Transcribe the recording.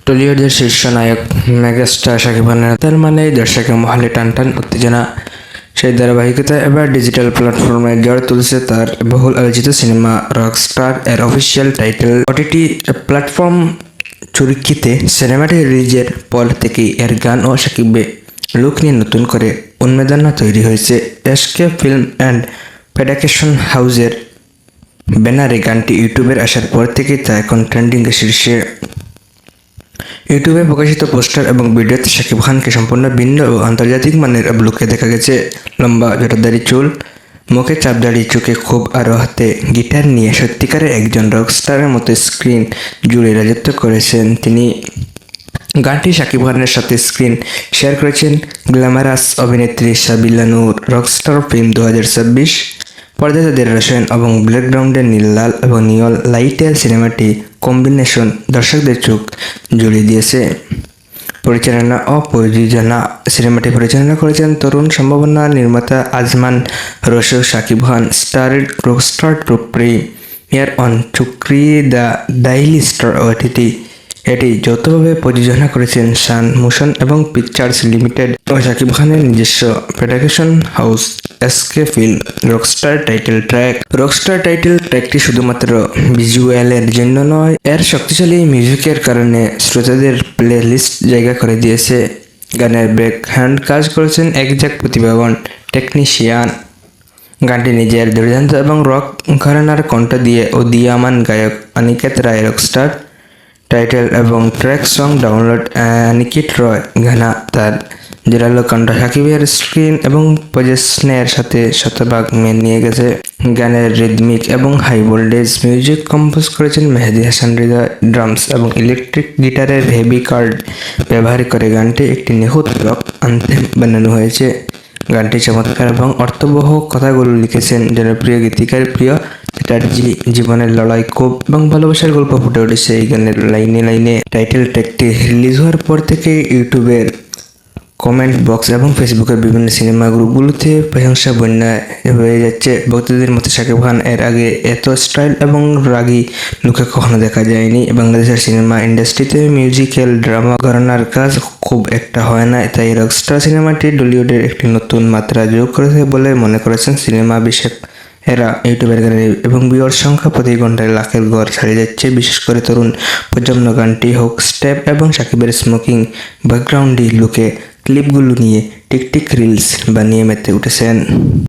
টলিউডের শীর্ষ নায়ক মেগাস্টার শাকিব খানের তার মানে দর্শকের মহলে টানটান উত্তেজনা। সেই ধারাবাহিকতা এবার ডিজিটাল প্ল্যাটফর্মে ঝড় তুলছে তার বহুল আলোচিত সিনেমা রকস্টার এর অফিসিয়াল টাইটেল। ওটিটি প্ল্যাটফর্ম চুরকিতে সিনেমাটি রিলিজের পর থেকেই এর গান ও শাকিবের লুক নিয়ে নতুন করে উন্মাদনা তৈরি হয়েছে। এসকে ফিল্ম অ্যান্ড প্রোডাকশন হাউসের ব্যানারে গানটি ইউটিউবের আসার পর থেকেই তা এখন ট্রেন্ডিং শীর্ষে। ইউটিউবে প্রকাশিত পোস্টার এবং ভিডিওতে শাকিব খানকে সম্পূর্ণ ভিন্ন ও আন্তর্জাতিক মানের লুকে দেখা গেছে। লম্বা জটাধারী চুল, মুখে চাপদাড়ি, চোখে খুব আর হাতে গিটার নিয়ে সত্যিকারের একজন রকস্টারের মতো স্ক্রিন জুড়ে রাজত্ব করেছেন তিনি। গানটি শাকিব খানের সাথে স্ক্রিন শেয়ার করেছেন গ্ল্যামারাস অভিনেত্রী সাবিলা নূর। রকস্টার ফিল্ম 2026 পর্দায় তাদের রসায়ন এবং ব্যাকগ্রাউন্ডে নীল, লাল এবং নিয়ন লাইটের সিনেমাটি কম্বিনেশন দর্শকদের চোখ জুড়িয়ে দিয়েছে। পরিচালনা ও প্রযোজনা সিনেমাটি পরিচালনা করেছেন তরুণ সম্ভাবনা নির্মাতা আজমান রসু। শাকিব খান স্টারের রকস্টার টু প্রিমিয়ার অন চুক্রি দ্য ডেইলি স্টার ওটিটি। এটি যৌথভাবে প্রযোজনা করেছেন সান মোশন এবং পিকচার্স লিমিটেড ও শাকিব খানের নিজস্ব production house SK Film. Rockstar title ট্র্যাকটি শুধুমাত্র ভিজুয়ালের জন্য নয়, এর শক্তিশালী মিউজিকের কারণে শ্রোতাদের প্লে লিস্ট জায়গা করে দিয়েছে। গানের ব্যাক হ্যান্ড কাজ করেছেন একজাক প্রতিভাবান টেকনিশিয়ান। গানটি নিজের দুর্দান্ত এবং রক ঘরানার কণ্ঠ দিয়ে উদীয়মান গায়ক অনিকেত রায় রকস্টার টাইটেল এবং ট্র্যাক সং ডাউনলোড নিকিট রয় গানা তার জোরালো কণ্ঠ শাকিবের স্ক্রিন এবং পজিশনের সাথে শতভাগ মেনে নিয়ে গেছে। গানের রিদমিক এবং হাই ভোল্টেজ মিউজিক কম্পোজ করেছেন মেহেদী হাসান হৃদয়। ড্রামস এবং ইলেকট্রিক গিটারের হেভি কার্ড ব্যবহার করে গানটি একটি নিখুঁত রক অ্যান্থেম বানানো হয়েছে। গানটি চমৎকার এবং অর্থবহ কথাগুলো লিখেছেন জনপ্রিয় গীতিকার প্রিয় চ্যাটার্জি। জীবনের লড়াই, ক্ষোভ এবং ভালোবাসার গল্প ফুটে উঠেছে এই গানের লাইনে। টাইটেল ট্র্যাকটি রিলিজ হওয়ার পর থেকে ইউটিউবের কমেন্ট বক্স এবং ফেসবুকের বিভিন্ন সিনেমা গ্রুপগুলোতে প্রশংসা বন্যায় হয়ে যাচ্ছে। ভক্তদের মতে শাকিব খান এর আগে এত স্টাইল এবং রাগী লুকে কখনো দেখা যায়নি। বাংলাদেশের সিনেমা ইন্ডাস্ট্রিতে মিউজিক্যাল ড্রামা ঘরানার কাজ খুব একটা হয় না, তাই রকস্টার সিনেমাটি টলিউডের একটি নতুন মাত্রা যোগ করেছে বলে মনে করেছেন সিনেমা বিশেষজ্ঞরা। ইউটিউবের গানের এবং ভিউয়ার সংখ্যা প্রতি ঘন্টায় লাখের ঘর ছাড়িয়ে যাচ্ছে, বিশেষ করে তরুণ প্রজন্ম। গানটি হোক স্টেপ এবং শাকিবের স্মোকিং ব্যাকগ্রাউন্ডি লুকে ক্লিপগুলো নিয়ে টিকটিক রিলস বানিয়ে মেতে উঠেছেন।